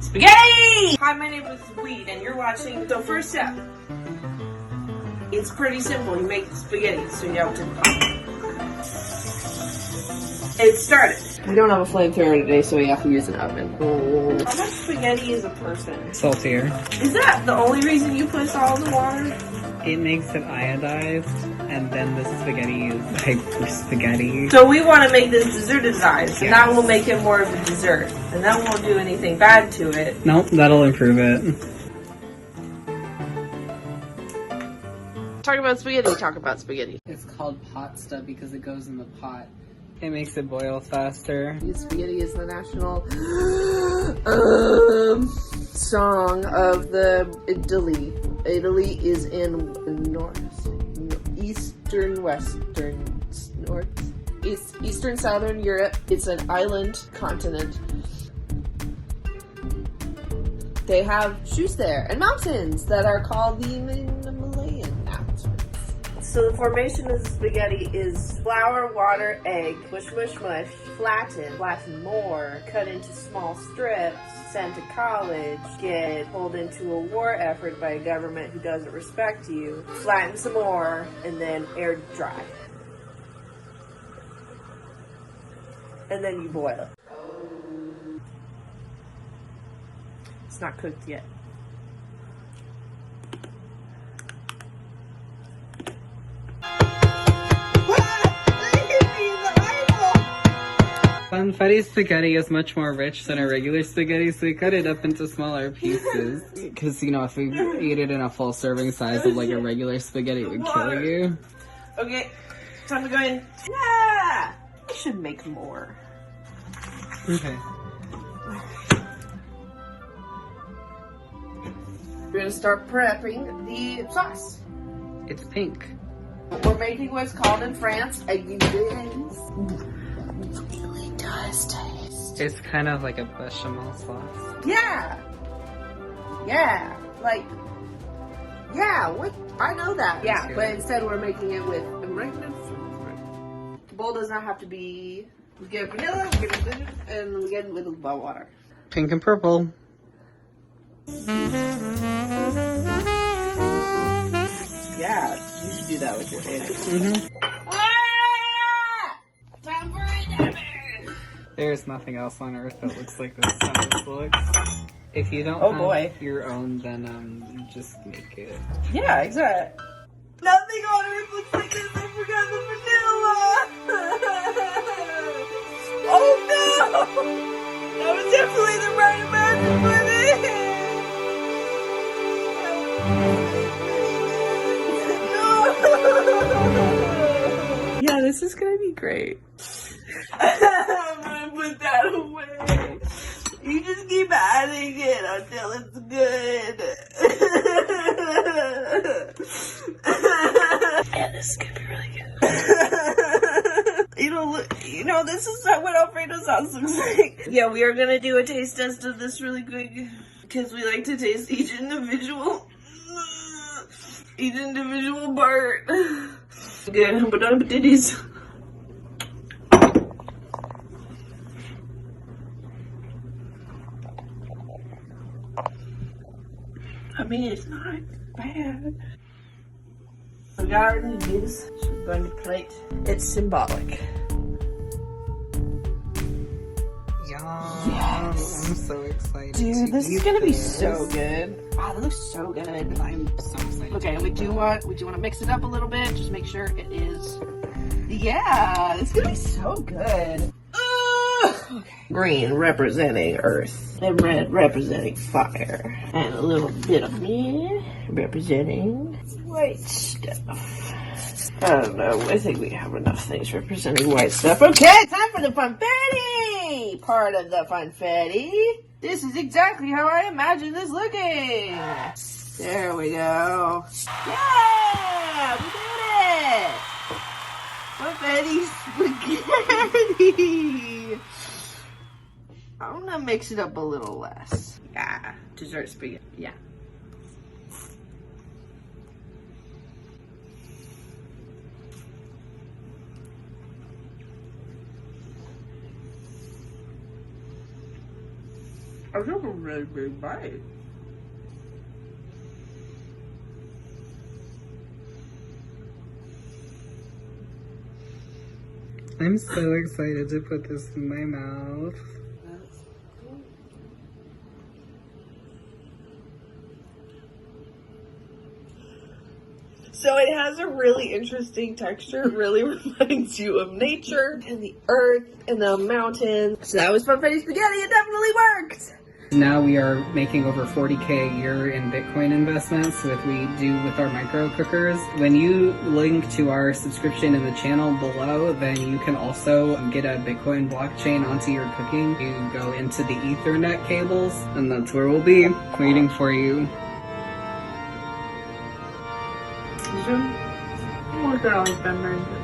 Spaghetti! Hi, my name is Weed, and you're watching The First Step. It's pretty simple. You make spaghetti, so you have to... It started. We don't have a flamethrower today, so we have to use an oven. How much spaghetti is a person? Saltier. Is that the only reason you put salt in the water? It makes it iodized, and then the spaghetti is hyper spaghetti. So we want to make this dessertized, and Yes. that will make it more of a dessert. And that won't do anything bad to it. Nope, that'll improve it. Talk about spaghetti. It's called pasta because it goes in the pot. It makes it boil faster. Spaghetti is the national song of the Italy. Italy is in eastern southern Europe. It's an island continent. They have shoes there and mountains that are called the Himalayan mountains. So the formation of the spaghetti is flour, water, egg, mush, mush, mush, flatten more, cut into small strips, sent to college, get pulled into a war effort by a government who doesn't respect you, flatten some more, and then air dry. And then you boil it. It's not cooked yet. Funfetti spaghetti is much more rich than a regular spaghetti, so we cut it up into smaller pieces. Because, you know, if we ate it in a full serving size of like a regular spaghetti, it would kill you. Okay, time to go in. Yeah! I should make more. Okay. We're gonna start prepping the sauce. It's pink. We're making what's called in France a guillotinis. It really does taste. It's kind of like a bechamel sauce. Yeah. Yeah. Like, yeah, what? I know that. Yeah, but instead we're making it with oregano. The bowl does not have to be. We get vanilla, we get ginger, and we get it with water. Pink and purple. Yeah, you should do that with your hands. Time for it. There's nothing else on earth that looks like this sometimes looks. If you don't have your own, then just make it. Yeah, exactly. Nothing on earth looks like this. I forgot the vanilla. Oh no! That was definitely the right amount to put in. No! Yeah, this is gonna be great. I'm gonna put that away. You just keep adding it until it's good. Yeah, this is gonna be really good. This is what Alfredo sauce looks like. Yeah, we are gonna do a taste test of this really quick because we like to taste each individual part. Good, but on titties. I mean, it's not bad. We got our noodles. So we're going to plate. It's symbolic. Yes. I'm so excited. Dude, this is gonna be so good. Wow, that looks so good. I'm so excited. Okay, we do want to mix it up a little bit. Just make sure it is. Yeah, it's gonna be so good. Okay. Green representing earth, and red representing fire, and a little bit of me representing white stuff. I don't know. I think we have enough things representing white stuff. Okay, time for the funfetti part of the funfetti. This is exactly how I imagine this looking. There we go. Yeah, we did it. Funfetti spaghetti. I'm gonna mix it up a little less. Yeah, dessert spaghetti. Yeah. I took a really big bite. I'm so excited to put this in my mouth. So it has a really interesting texture. It really reminds you of nature and the earth and the mountains. So that was Funfetti Spaghetti. It definitely worked. Now we are making over 40K a year in Bitcoin investments with we do with our micro cookers. When you link to our subscription in the channel below, then you can also get a Bitcoin blockchain onto your cooking. You go into the Ethernet cables, and that's where we'll be waiting for you. Look at all these memories.